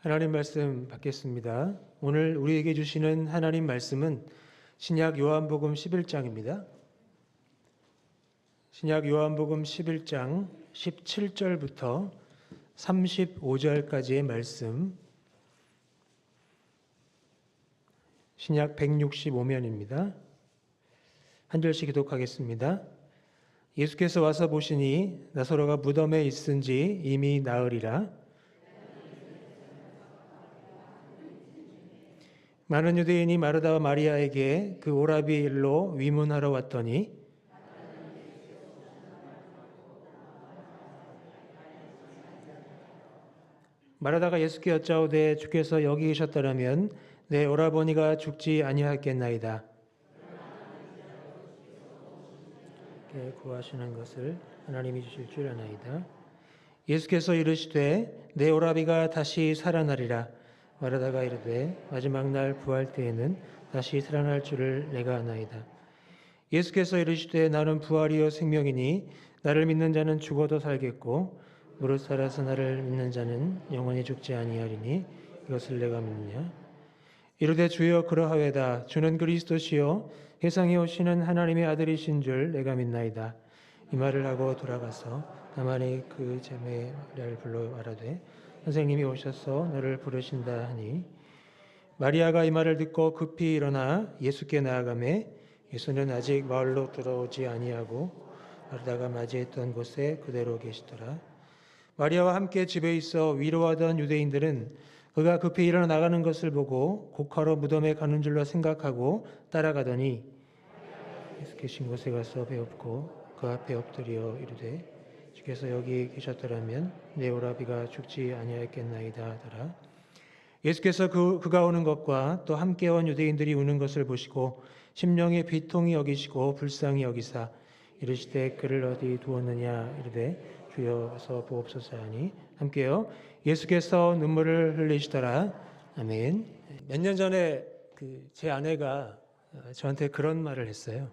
하나님 말씀 받겠습니다. 오늘 우리에게 주시는 하나님 말씀은 신약 요한복음 11장입니다. 신약 요한복음 11장 17절부터 35절까지의 말씀, 신약 165면입니다. 한 절씩 기독하겠습니다. 예수께서 와서 보시니 나사로가 무덤에 있은지 이미 나으리라. 많은 유대인이 마르다와 마리아에게 그 오라비의 일로 위문하러 왔더니 마르다가 예수께 여짜오되 주께서 여기 계셨더라면 내 오라버니가 죽지 아니하였겠나이다. 구하시는 것을 하나님이 주실 줄 아나이다. 예수께서 이르시되 내 오라비가 다시 살아나리라. 마르다가 이르되 마지막 날 부활 때에는 다시 살아날 줄을 내가 아나이다. 예수께서 이르시되 나는 부활이요 생명이니 나를 믿는 자는 죽어도 살겠고 무릇 살아서 나를 믿는 자는 영원히 죽지 아니하리니 이것을 내가 믿느냐. 이르되 주여 그러하외다. 주는 그리스도시요 세상에 오시는 하나님의 아들이신 줄 내가 믿나이다. 이 말을 하고 돌아가서 다만에 그 제매 마리아를 불러 말하되 선생님이 오셔서 너를 부르신다 하니 마리아가 이 말을 듣고 급히 일어나 예수께 나아가매 예수는 아직 마을로 들어오지 아니하고 마르다가 맞이했던 곳에 그대로 계시더라. 마리아와 함께 집에 있어 위로하던 유대인들은 그가 급히 일어나 나가는 것을 보고 곡하러 무덤에 가는 줄로 생각하고 따라가더니 예수 계신 곳에 가서 배웁고 그 앞에 엎드려 이르되 주께서 여기 계셨더라면 내 오라비가 죽지 아니하였겠나이다 하더라. 예수께서 그가 오는 것과 또 함께 온 유대인들이 우는 것을 보시고 심령에 비통히 여기시고 불쌍히 여기사 이르시되 그를 어디 두었느냐 이르되 주여 와서 보옵소서 하니 함께요 예수께서 눈물을 흘리시더라. 아멘. 몇 년 전에 제 아내가 저한테 그런 말을 했어요.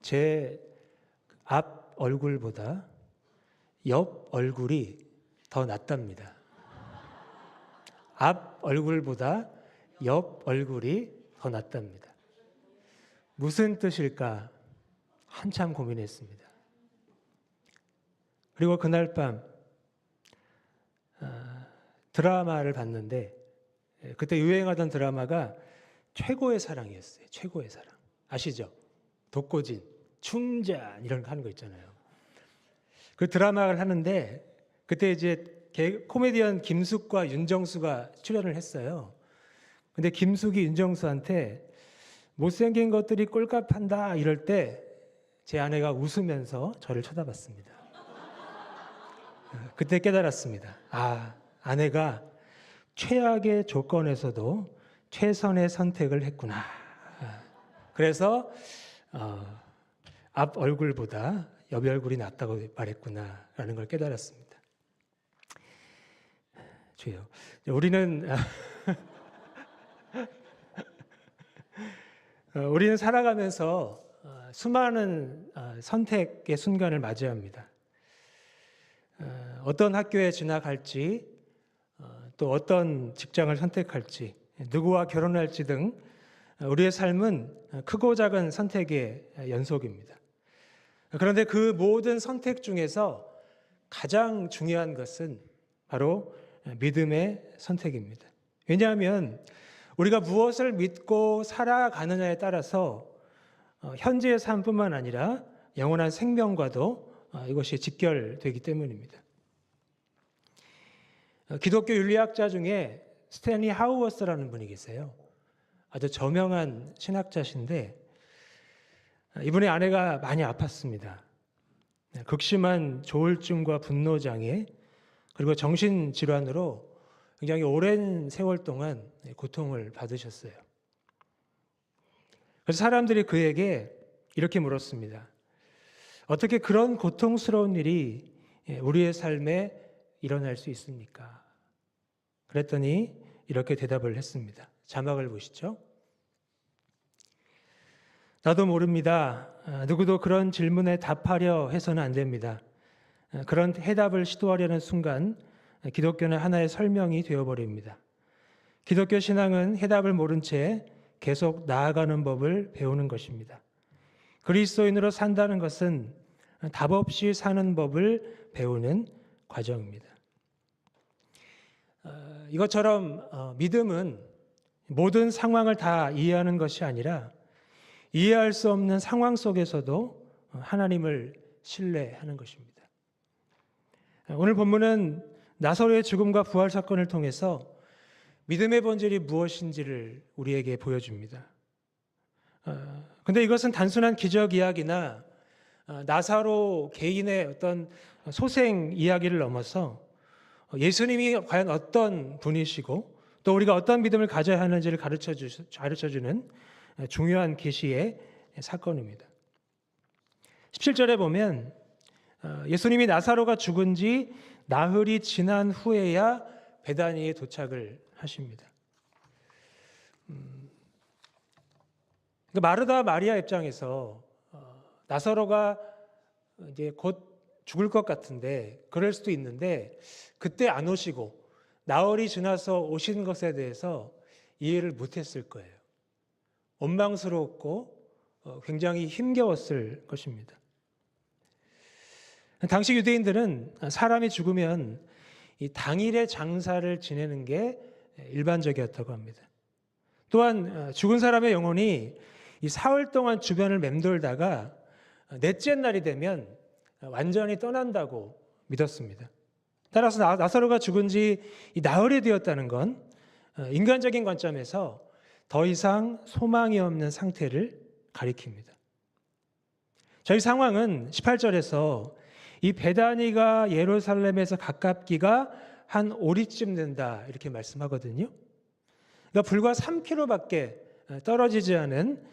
제 앞 얼굴보다 옆 얼굴이 더 낫답니다. 앞 얼굴보다 옆 얼굴이 더 낫답니다. 무슨 뜻일까 한참 고민했습니다. 그리고 그날 밤 드라마를 봤는데 그때 유행하던 드라마가 최고의 사랑이었어요. 최고의 사랑. 아시죠? 독고진, 충잔 이런 거 하는 거 있잖아요. 그 드라마를 하는데 그때 이제 코미디언 김숙과 윤정수가 출연을 했어요. 근데 김숙이 윤정수한테 못생긴 것들이 꼴값한다 이럴 때 제 아내가 웃으면서 저를 쳐다봤습니다. 그때 깨달았습니다. 아내가 최악의 조건에서도 최선의 선택을 했구나. 그래서 앞 얼굴보다 옆 얼굴이 낫다고 말했구나라는 걸 깨달았습니다. 주여, 우리는 살아가면서 수많은 선택의 순간을 맞이합니다. 어떤 학교에 진학할지, 또 어떤 직장을 선택할지, 누구와 결혼할지 등 우리의 삶은 크고 작은 선택의 연속입니다. 그런데 그 모든 선택 중에서 가장 중요한 것은 바로 믿음의 선택입니다. 왜냐하면 우리가 무엇을 믿고 살아가느냐에 따라서 현재의 삶뿐만 아니라 영원한 생명과도 이것이 직결되기 때문입니다. 기독교 윤리학자 중에 스탠리 하우어스라는 분이 계세요. 아주 저명한 신학자신데 이분의 아내가 많이 아팠습니다. 극심한 조울증과 분노장애 그리고 정신질환으로 굉장히 오랜 세월 동안 고통을 받으셨어요. 그래서 사람들이 그에게 이렇게 물었습니다. 어떻게 그런 고통스러운 일이 우리의 삶에 일어날 수 있습니까? 그랬더니 이렇게 대답을 했습니다. 자막을 보시죠. 나도 모릅니다. 누구도 그런 질문에 답하려 해서는 안 됩니다. 그런 해답을 시도하려는 순간 기독교는 하나의 설명이 되어버립니다. 기독교 신앙은 해답을 모른 채 계속 나아가는 법을 배우는 것입니다. 그리스도인으로 산다는 것은 답 없이 사는 법을 배우는 과정입니다. 이것처럼 믿음은 모든 상황을 다 이해하는 것이 아니라 이해할 수 없는 상황 속에서도 하나님을 신뢰하는 것입니다. 오늘 본문은 나사로의 죽음과 부활 사건을 통해서 믿음의 본질이 무엇인지를 우리에게 보여줍니다. 근데 이것은 단순한 기적 이야기나 나사로 개인의 어떤 소생 이야기를 넘어서 예수님이 과연 어떤 분이시고 또 우리가 어떤 믿음을 가져야 하는지를 가르쳐주는 중요한 계시의 사건입니다. 17절에 보면 예수님이 나사로가 죽은 지 나흘이 지난 후에야 베다니에 도착을 하십니다. 마르다 마리아 입장에서 나사로가 이제 곧 죽을 것 같은데 그럴 수도 있는데 그때 안 오시고 나흘이 지나서 오신 것에 대해서 이해를 못했을 거예요. 원망스러웠고 굉장히 힘겨웠을 것입니다. 당시 유대인들은 사람이 죽으면 이 당일의 장사를 지내는 게 일반적이었다고 합니다. 또한 죽은 사람의 영혼이 이 사흘 동안 주변을 맴돌다가 넷째 날이 되면 완전히 떠난다고 믿었습니다. 따라서 나사로가 죽은 지 나흘이 되었다는 건 인간적인 관점에서 더 이상 소망이 없는 상태를 가리킵니다. 저희 상황은 18절에서 이 베다니가 예루살렘에서 가깝기가 한 오리쯤 된다 이렇게 말씀하거든요. 그러니까 불과 3km밖에 떨어지지 않은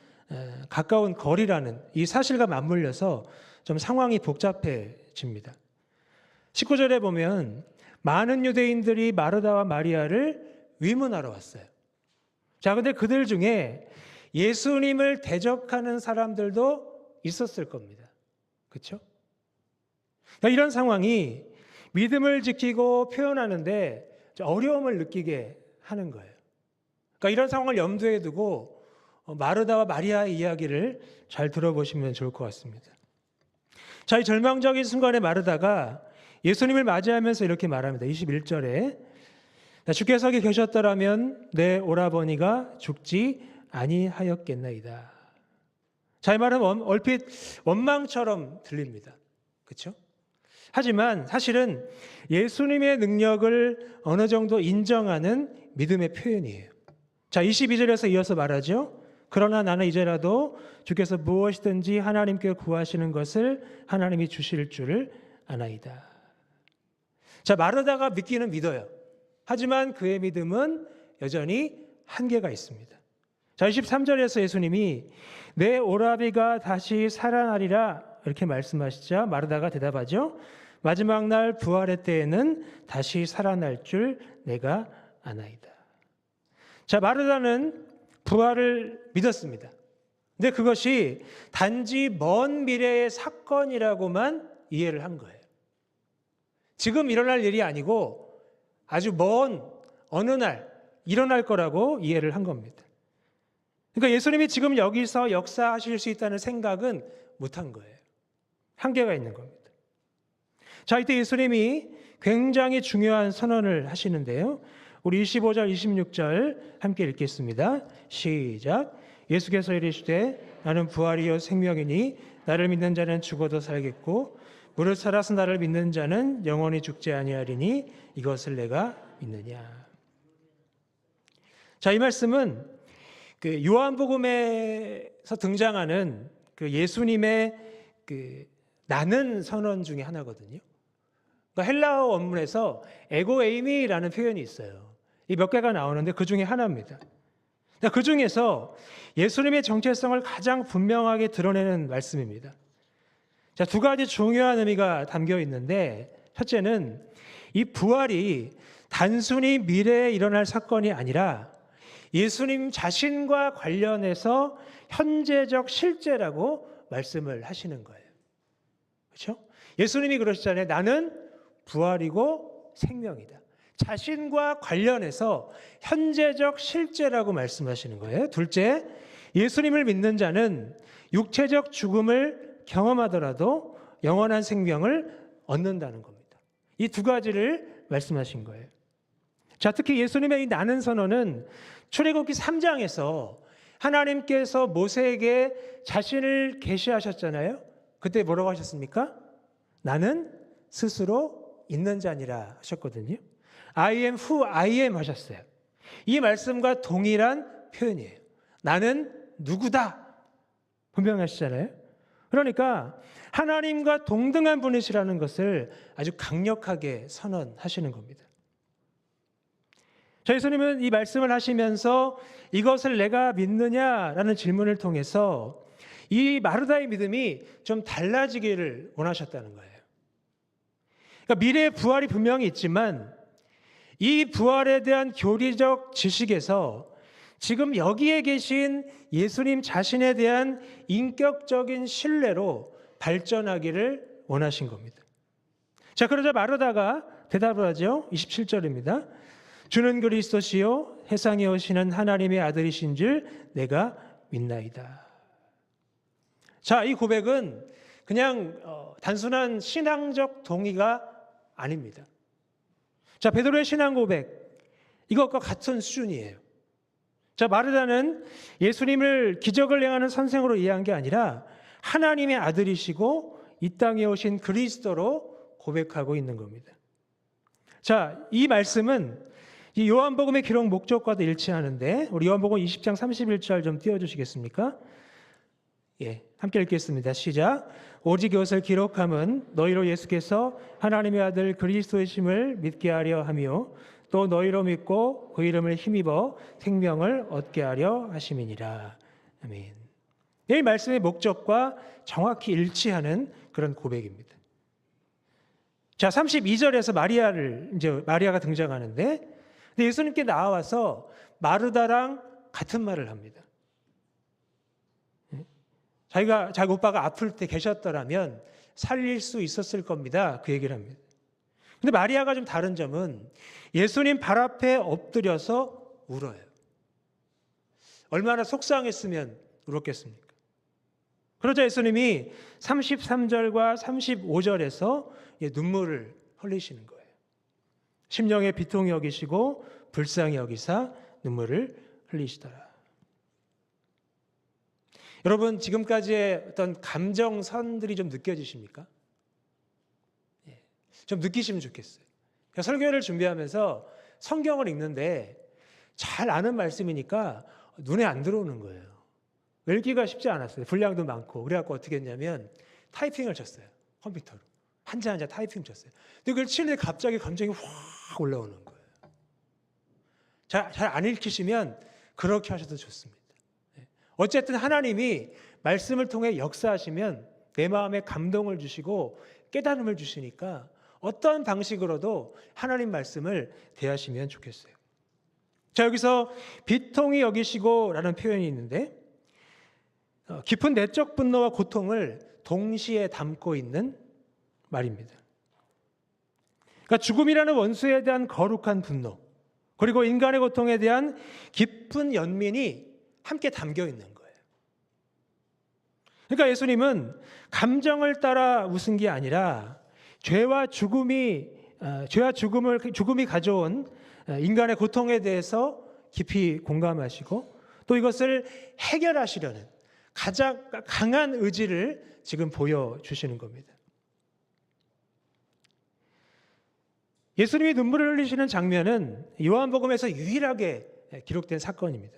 가까운 거리라는 이 사실과 맞물려서 좀 상황이 복잡해집니다. 19절에 보면 많은 유대인들이 마르다와 마리아를 위문하러 왔어요. 자, 근데 그들 중에 예수님을 대적하는 사람들도 있었을 겁니다. 그렇죠? 이런 상황이 믿음을 지키고 표현하는데 어려움을 느끼게 하는 거예요. 그러니까 이런 상황을 염두에 두고 마르다와 마리아의 이야기를 잘 들어보시면 좋을 것 같습니다. 자, 이 절망적인 순간에 마르다가 예수님을 맞이하면서 이렇게 말합니다. 21절에 주께서 여기 계셨더라면 내 오라버니가 죽지 아니하였겠나이다. 자, 이 말은 얼핏 원망처럼 들립니다. 그렇죠? 하지만 사실은 예수님의 능력을 어느 정도 인정하는 믿음의 표현이에요. 자, 22절에서 이어서 말하죠. 그러나 나는 이제라도 주께서 무엇이든지 하나님께 구하시는 것을 하나님이 주실 줄을 아나이다. 자, 마르다가 믿기는 믿어요. 하지만 그의 믿음은 여전히 한계가 있습니다. 자, 23절에서 예수님이 내 오라비가 다시 살아나리라 이렇게 말씀하시자 마르다가 대답하죠. 마지막 날 부활의 때에는 다시 살아날 줄 내가 아나이다. 자, 마르다는 부활을 믿었습니다. 근데 그것이 단지 먼 미래의 사건이라고만 이해를 한 거예요. 지금 일어날 일이 아니고 아주 먼 어느 날 일어날 거라고 이해를 한 겁니다. 그러니까 예수님이 지금 여기서 역사하실 수 있다는 생각은 못한 거예요. 한계가 있는 겁니다. 자, 이때 예수님이 굉장히 중요한 선언을 하시는데요. 우리 25절, 26절 함께 읽겠습니다. 시작. 예수께서 이르시되 나는 부활이요 생명이니 나를 믿는 자는 죽어도 살겠고 무릇 살아서 나를 믿는 자는 영원히 죽지 아니하리니 이것을 내가 믿느냐. 자, 이 말씀은 그 요한복음에서 등장하는 그 예수님의 그 나는 선언 중에 하나거든요. 그러니까 헬라어 원문에서 에고에이미라는 표현이 있어요. 이 몇 개가 나오는데 그 중에 하나입니다. 그 중에서 예수님의 정체성을 가장 분명하게 드러내는 말씀입니다. 자, 두 가지 중요한 의미가 담겨 있는데 첫째는 이 부활이 단순히 미래에 일어날 사건이 아니라 예수님 자신과 관련해서 현재적 실제라고 말씀을 하시는 거예요. 그렇죠? 예수님이 그러시잖아요. 나는 부활이고 생명이다. 자신과 관련해서 현재적 실제라고 말씀하시는 거예요. 둘째, 예수님을 믿는 자는 육체적 죽음을 경험하더라도 영원한 생명을 얻는다는 겁니다. 이 두 가지를 말씀하신 거예요. 자, 특히 예수님의 이 나는 선언은 출애굽기 3장에서 하나님께서 모세에게 자신을 계시하셨잖아요. 그때 뭐라고 하셨습니까? 나는 스스로 있는 자니라 하셨거든요. I am who I am 하셨어요. 이 말씀과 동일한 표현이에요. 나는 누구다. 분명하시잖아요. 그러니까 하나님과 동등한 분이시라는 것을 아주 강력하게 선언하시는 겁니다. 자, 예수님은 이 말씀을 하시면서 이것을 내가 믿느냐라는 질문을 통해서 이 마르다의 믿음이 좀 달라지기를 원하셨다는 거예요. 그러니까 미래의 부활이 분명히 있지만 이 부활에 대한 교리적 지식에서 지금 여기에 계신 예수님 자신에 대한 인격적인 신뢰로 발전하기를 원하신 겁니다. 자, 그러자 마르다가 대답을 하죠. 27절입니다. 주는 그리스도시요 세상에 오시는 하나님의 아들이신 줄 내가 믿나이다. 자, 이 고백은 그냥 단순한 신앙적 동의가 아닙니다. 자, 베드로의 신앙 고백, 이것과 같은 수준이에요. 자, 마르다는 예수님을 기적을 행하는 선생으로 이해한 게 아니라 하나님의 아들이시고 이 땅에 오신 그리스도로 고백하고 있는 겁니다. 자, 이 말씀은 이 요한복음의 기록 목적과도 일치하는데 우리 요한복음 20장 31절 좀 띄워주시겠습니까? 예, 함께 읽겠습니다. 시작. 오직 이것을 기록함은 너희로 예수께서 하나님의 아들 그리스도이심을 믿게 하려 하며 또 너희로 믿고 그 이름을 힘입어 생명을 얻게 하려 하심이니라. 아멘. 이 말씀의 목적과 정확히 일치하는 그런 고백입니다. 자, 32절에서 마리아가 등장하는데 근데 예수님께 나와서 마르다랑 같은 말을 합니다. 자기 오빠가 아플 때 계셨더라면 살릴 수 있었을 겁니다. 그 얘기를 합니다. 근데 마리아가 좀 다른 점은 예수님 발 앞에 엎드려서 울어요. 얼마나 속상했으면 울었겠습니까? 그러자 예수님이 33절과 35절에서 눈물을 흘리시는 거예요. 심령의 비통이 여기시고 불쌍히 여기사 눈물을 흘리시더라. 여러분, 지금까지의 어떤 감정선들이 좀 느껴지십니까? 좀 느끼시면 좋겠어요. 설교를 준비하면서 성경을 읽는데 잘 아는 말씀이니까 눈에 안 들어오는 거예요. 읽기가 쉽지 않았어요. 분량도 많고. 그래갖고 어떻게 했냐면 타이핑을 쳤어요. 컴퓨터로. 한자 한자 타이핑 쳤어요. 근데 그걸 치는데 갑자기 감정이 확 올라오는 거예요. 잘 안 읽히시면 그렇게 하셔도 좋습니다. 어쨌든 하나님이 말씀을 통해 역사하시면 내 마음에 감동을 주시고 깨달음을 주시니까 어떤 방식으로도 하나님 말씀을 대하시면 좋겠어요. 자, 여기서 비통히 여기시고 라는 표현이 있는데 깊은 내적 분노와 고통을 동시에 담고 있는 말입니다. 그러니까 죽음이라는 원수에 대한 거룩한 분노, 그리고 인간의 고통에 대한 깊은 연민이 함께 담겨 있는 거예요. 그러니까 예수님은 감정을 따라 웃은 게 아니라 죄와 죽음이 가져온 인간의 고통에 대해서 깊이 공감하시고 또 이것을 해결하시려는 가장 강한 의지를 지금 보여주시는 겁니다. 예수님이 눈물을 흘리시는 장면은 요한복음에서 유일하게 기록된 사건입니다.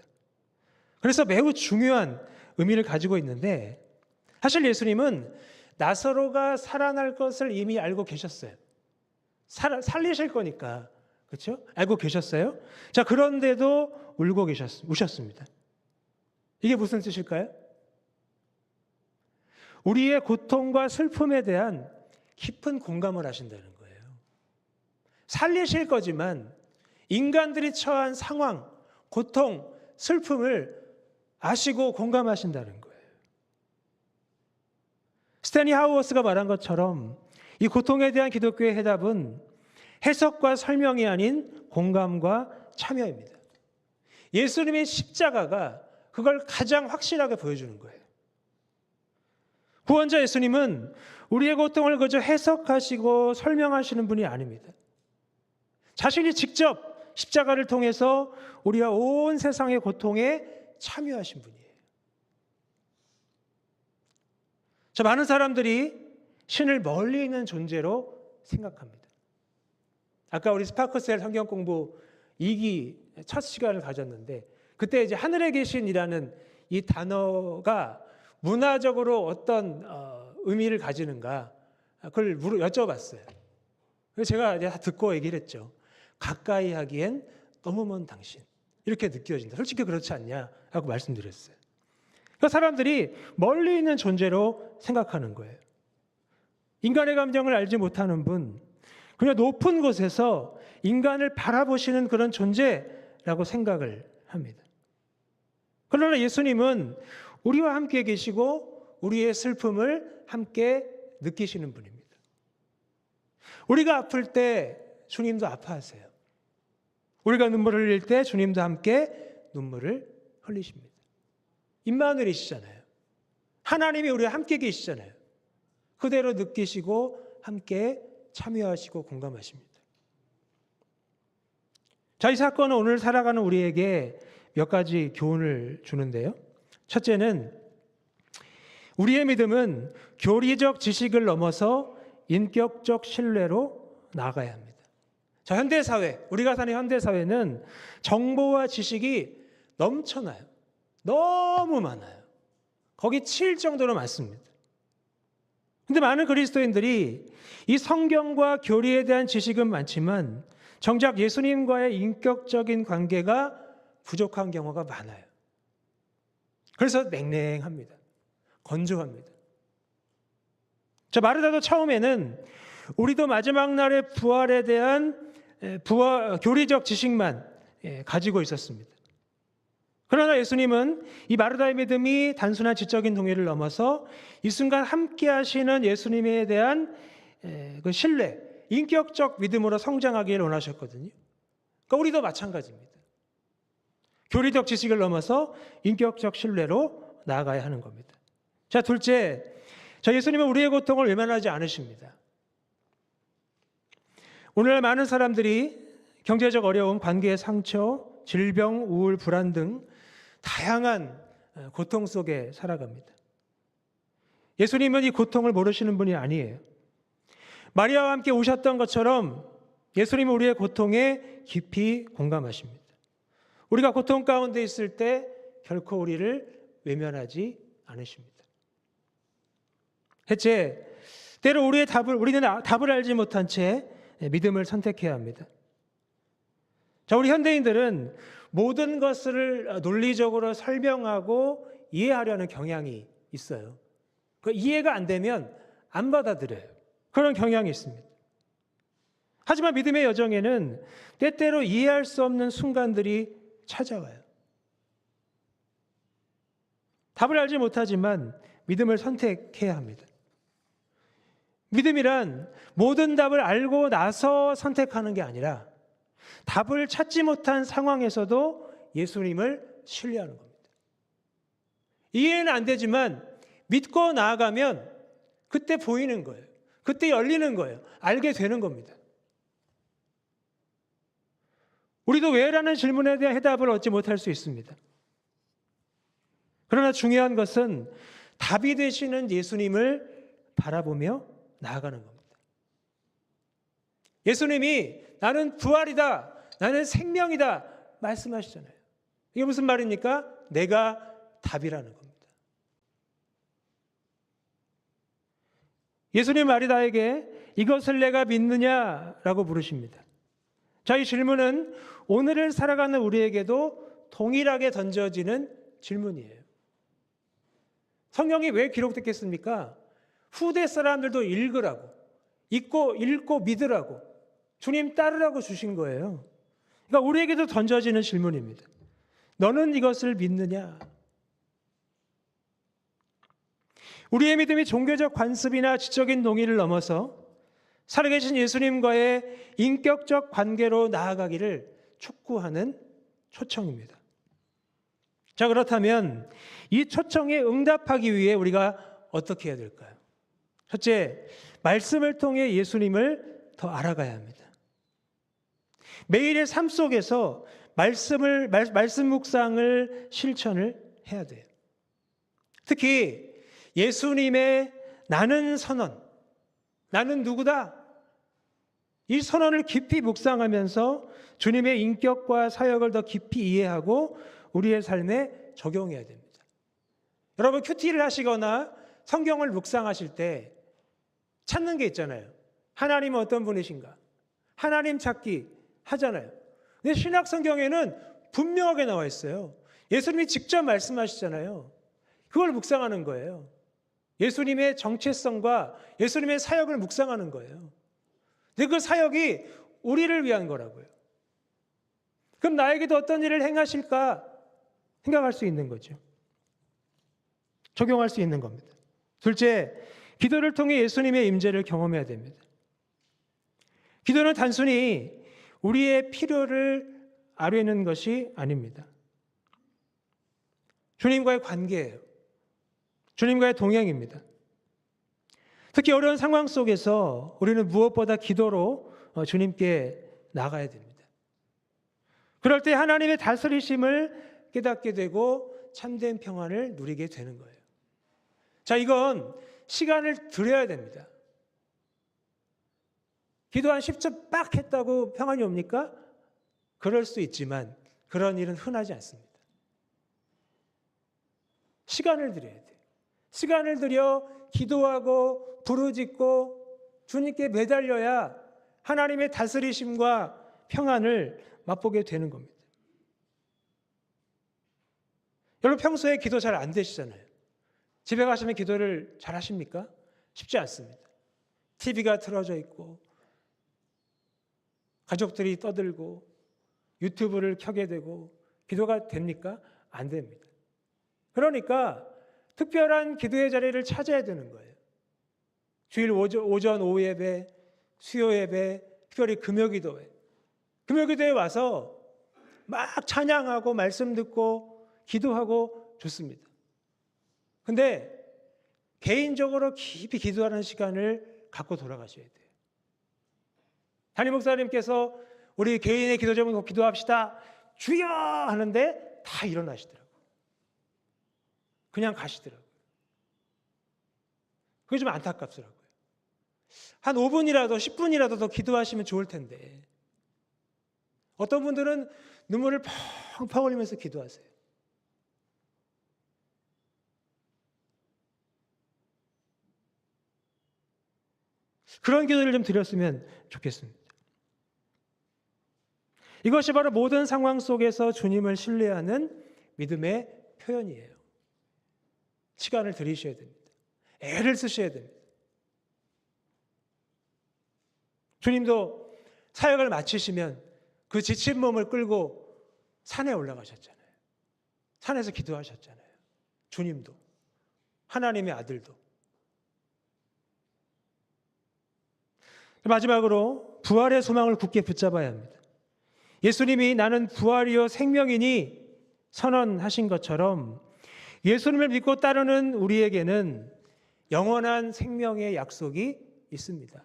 그래서 매우 중요한 의미를 가지고 있는데 사실 예수님은 나사로가 살아날 것을 이미 알고 계셨어요. 살리실 거니까. 그렇죠? 알고 계셨어요. 자, 그런데도 우셨습니다. 이게 무슨 뜻일까요? 우리의 고통과 슬픔에 대한 깊은 공감을 하신다는 거예요. 살리실 거지만 인간들이 처한 상황, 고통, 슬픔을 아시고 공감하신다는 거예요. 스탠리 하우어스가 말한 것처럼 이 고통에 대한 기독교의 해답은 해석과 설명이 아닌 공감과 참여입니다. 예수님의 십자가가 그걸 가장 확실하게 보여주는 거예요. 구원자 예수님은 우리의 고통을 그저 해석하시고 설명하시는 분이 아닙니다. 자신이 직접 십자가를 통해서 우리와 온 세상의 고통에 참여하신 분이에요. 많은 사람들이 신을 멀리 있는 존재로 생각합니다. 아까 우리 스파크셀 성경 공부 2기 첫 시간을 가졌는데 그때 이제 하늘에 계신이라는 이 단어가 문화적으로 어떤 의미를 가지는가 그걸 여쭤봤어요. 그래서 제가 다 듣고 얘기를 했죠. 가까이 하기엔 너무 먼 당신 이렇게 느껴진다. 솔직히 그렇지 않냐 하고 말씀드렸어요. 그러니까 사람들이 멀리 있는 존재로 생각하는 거예요. 인간의 감정을 알지 못하는 분, 그냥 높은 곳에서 인간을 바라보시는 그런 존재라고 생각을 합니다. 그러나 예수님은 우리와 함께 계시고 우리의 슬픔을 함께 느끼시는 분입니다. 우리가 아플 때 주님도 아파하세요. 우리가 눈물을 흘릴 때 주님도 함께 눈물을 흘리십니다. 임마누엘이시잖아요. 하나님이 우리와 함께 계시잖아요. 그대로 느끼시고 함께 참여하시고 공감하십니다. 자, 이 사건은 오늘 살아가는 우리에게 몇 가지 교훈을 주는데요. 첫째는 우리의 믿음은 교리적 지식을 넘어서 인격적 신뢰로 나아가야 합니다. 자, 현대사회, 우리가 사는 현대사회는 정보와 지식이 넘쳐나요. 너무 많아요. 거기 치일 정도로 많습니다. 근데 많은 그리스도인들이 이 성경과 교리에 대한 지식은 많지만 정작 예수님과의 인격적인 관계가 부족한 경우가 많아요. 그래서 냉랭합니다. 건조합니다. 자, 마르다도 처음에는 우리도 마지막 날의 부활에 대한 교리적 지식만 가지고 있었습니다. 그러나 예수님은 이 마르다의 믿음이 단순한 지적인 동의를 넘어서 이 순간 함께 하시는 예수님에 대한 그 신뢰, 인격적 믿음으로 성장하기를 원하셨거든요. 그러니까 우리도 마찬가지입니다. 교리적 지식을 넘어서 인격적 신뢰로 나아가야 하는 겁니다. 자, 둘째, 예수님은 우리의 고통을 외면하지 않으십니다. 오늘날 많은 사람들이 경제적 어려움, 관계의 상처, 질병, 우울, 불안 등 다양한 고통 속에 살아갑니다. 예수님은 이 고통을 모르시는 분이 아니에요. 마리아와 함께 오셨던 것처럼 예수님은 우리의 고통에 깊이 공감하십니다. 우리가 고통 가운데 있을 때 결코 우리를 외면하지 않으십니다. 셋째, 때로 우리는 답을 알지 못한 채 믿음을 선택해야 합니다. 자, 우리 현대인들은 모든 것을 논리적으로 설명하고 이해하려는 경향이 있어요. 그 이해가 안 되면 안 받아들여요. 그런 경향이 있습니다. 하지만 믿음의 여정에는 때때로 이해할 수 없는 순간들이 찾아와요. 답을 알지 못하지만 믿음을 선택해야 합니다. 믿음이란 모든 답을 알고 나서 선택하는 게 아니라 답을 찾지 못한 상황에서도 예수님을 신뢰하는 겁니다. 이해는 안 되지만 믿고 나아가면 그때 보이는 거예요. 그때 열리는 거예요. 알게 되는 겁니다. 우리도 왜라는 질문에 대한 해답을 얻지 못할 수 있습니다. 그러나 중요한 것은 답이 되시는 예수님을 바라보며 나아가는 겁니다. 예수님이 나는 부활이다, 나는 생명이다 말씀하시잖아요. 이게 무슨 말입니까? 내가 답이라는 겁니다. 예수님 마리다에게 이것을 내가 믿느냐라고 물으십니다. 자, 이 질문은 오늘을 살아가는 우리에게도 동일하게 던져지는 질문이에요. 성경이 왜 기록됐겠습니까? 후대 사람들도 읽으라고, 읽고 믿으라고, 주님 따르라고 주신 거예요. 그러니까 우리에게도 던져지는 질문입니다. 너는 이것을 믿느냐? 우리의 믿음이 종교적 관습이나 지적인 동의를 넘어서 살아계신 예수님과의 인격적 관계로 나아가기를 촉구하는 초청입니다. 자, 그렇다면 이 초청에 응답하기 위해 우리가 어떻게 해야 될까요? 첫째, 말씀을 통해 예수님을 더 알아가야 합니다. 매일의 삶 속에서 말씀 묵상을 실천을 해야 돼요. 특히 예수님의 나는 선언, 나는 누구다, 이 선언을 깊이 묵상하면서 주님의 인격과 사역을 더 깊이 이해하고 우리의 삶에 적용해야 됩니다. 여러분, 큐티를 하시거나 성경을 묵상하실 때 찾는 게 있잖아요. 하나님은 어떤 분이신가? 하나님 찾기 하잖아요. 근데 신약 성경에는 분명하게 나와 있어요. 예수님이 직접 말씀하시잖아요. 그걸 묵상하는 거예요. 예수님의 정체성과 예수님의 사역을 묵상하는 거예요. 근데 그 사역이 우리를 위한 거라고요. 그럼 나에게도 어떤 일을 행하실까 생각할 수 있는 거죠. 적용할 수 있는 겁니다. 둘째, 기도를 통해 예수님의 임재를 경험해야 됩니다. 기도는 단순히 우리의 필요를 아뢰는 것이 아닙니다. 주님과의 관계예요. 주님과의 동행입니다. 특히 어려운 상황 속에서 우리는 무엇보다 기도로 주님께 나가야 됩니다. 그럴 때 하나님의 다스리심을 깨닫게 되고 참된 평안을 누리게 되는 거예요. 자, 이건 시간을 들여야 됩니다. 기도 한 10초 빡 했다고 평안이 옵니까? 그럴 수 있지만 그런 일은 흔하지 않습니다. 시간을 들여야 돼요. 시간을 들여 기도하고 부르짖고 주님께 매달려야 하나님의 다스리심과 평안을 맛보게 되는 겁니다. 여러분, 평소에 기도 잘 안 되시잖아요. 집에 가시면 기도를 잘 하십니까? 쉽지 않습니다. TV가 틀어져 있고 가족들이 떠들고 유튜브를 켜게 되고 기도가 됩니까? 안 됩니다. 그러니까 특별한 기도의 자리를 찾아야 되는 거예요. 주일 오전 오후 예배, 수요 예배, 특별히 금요기도회. 금요기도에 와서 막 찬양하고 말씀 듣고 기도하고 좋습니다. 근데 개인적으로 깊이 기도하는 시간을 갖고 돌아가셔야 돼요. 담임 목사님께서 우리 개인의 기도 제목 놓고 기도합시다. 주여! 하는데 다 일어나시더라고요. 그냥 가시더라고요. 그게 좀 안타깝더라고요. 한 5분이라도 10분이라도 더 기도하시면 좋을 텐데 어떤 분들은 눈물을 펑펑 흘리면서 기도하세요. 그런 기도를 좀 드렸으면 좋겠습니다. 이것이 바로 모든 상황 속에서 주님을 신뢰하는 믿음의 표현이에요. 시간을 들이셔야 됩니다. 애를 쓰셔야 됩니다. 주님도 사역을 마치시면 그 지친 몸을 끌고 산에 올라가셨잖아요. 산에서 기도하셨잖아요. 주님도, 하나님의 아들도. 마지막으로 부활의 소망을 굳게 붙잡아야 합니다. 예수님이 나는 부활이요 생명이니 선언하신 것처럼 예수님을 믿고 따르는 우리에게는 영원한 생명의 약속이 있습니다.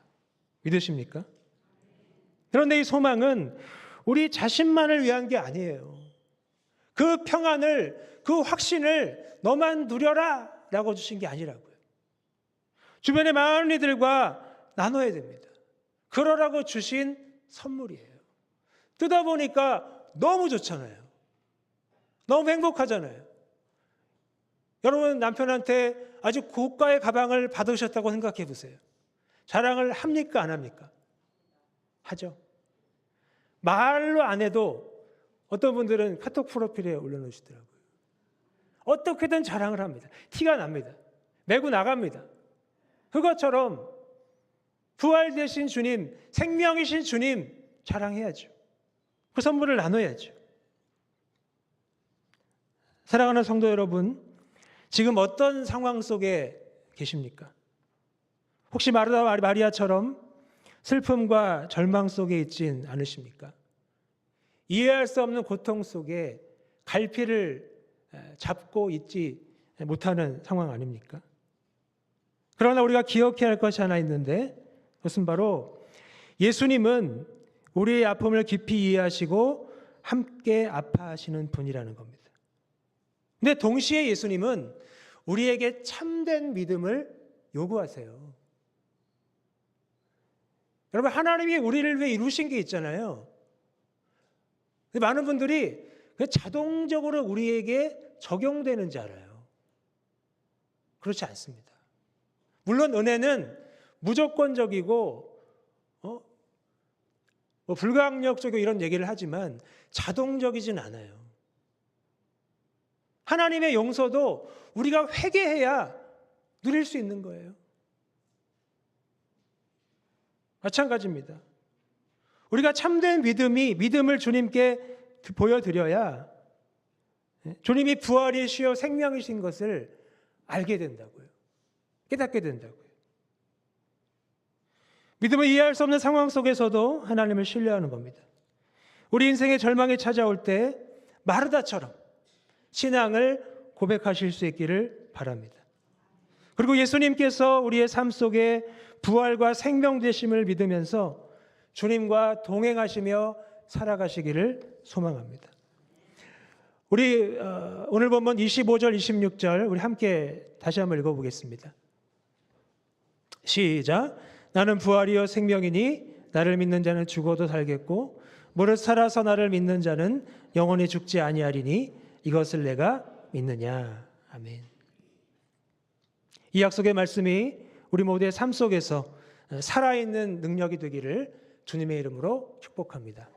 믿으십니까? 그런데 이 소망은 우리 자신만을 위한 게 아니에요. 그 평안을, 그 확신을 너만 누려라 라고 주신 게 아니라고요. 주변의 많은 이들과 나눠야 됩니다. 그러라고 주신 선물이에요. 뜯어보니까 너무 좋잖아요. 너무 행복하잖아요. 여러분, 남편한테 아주 고가의 가방을 받으셨다고 생각해 보세요. 자랑을 합니까? 안 합니까? 하죠. 말로 안 해도 어떤 분들은 카톡 프로필에 올려놓으시더라고요. 어떻게든 자랑을 합니다. 티가 납니다. 메고 나갑니다. 그것처럼 부활되신 주님, 생명이신 주님 자랑해야죠. 그 선물을 나눠야죠. 사랑하는 성도 여러분, 지금 어떤 상황 속에 계십니까? 혹시 마르다 마리아처럼 슬픔과 절망 속에 있진 않으십니까? 이해할 수 없는 고통 속에 갈피를 잡고 있지 못하는 상황 아닙니까? 그러나 우리가 기억해야 할 것이 하나 있는데, 그것은 바로 예수님은 우리의 아픔을 깊이 이해하시고 함께 아파하시는 분이라는 겁니다. 근데 동시에 예수님은 우리에게 참된 믿음을 요구하세요. 여러분, 하나님이 우리를 위해 이루신 게 있잖아요. 많은 분들이 자동적으로 우리에게 적용되는 줄 알아요. 그렇지 않습니다. 물론 은혜는 무조건적이고 불가항력적이고 이런 얘기를 하지만 자동적이진 않아요. 하나님의 용서도 우리가 회개해야 누릴 수 있는 거예요. 마찬가지입니다. 우리가 참된 믿음을 주님께 보여드려야 주님이 부활이시여 생명이신 것을 알게 된다고요. 깨닫게 된다고요. 믿음을 이해할 수 없는 상황 속에서도 하나님을 신뢰하는 겁니다. 우리 인생의 절망이 찾아올 때 마르다처럼 신앙을 고백하실 수 있기를 바랍니다. 그리고 예수님께서 우리의 삶 속에 부활과 생명 되심을 믿으면서 주님과 동행하시며 살아가시기를 소망합니다. 우리 오늘 본문 25절, 26절 우리 함께 다시 한번 읽어보겠습니다. 시작. 나는 부활이요 생명이니 나를 믿는 자는 죽어도 살겠고 무릇 살아서 나를 믿는 자는 영원히 죽지 아니하리니 이것을 내가 믿느냐. 아멘. 이 약속의 말씀이 우리 모두의 삶 속에서 살아있는 능력이 되기를 주님의 이름으로 축복합니다.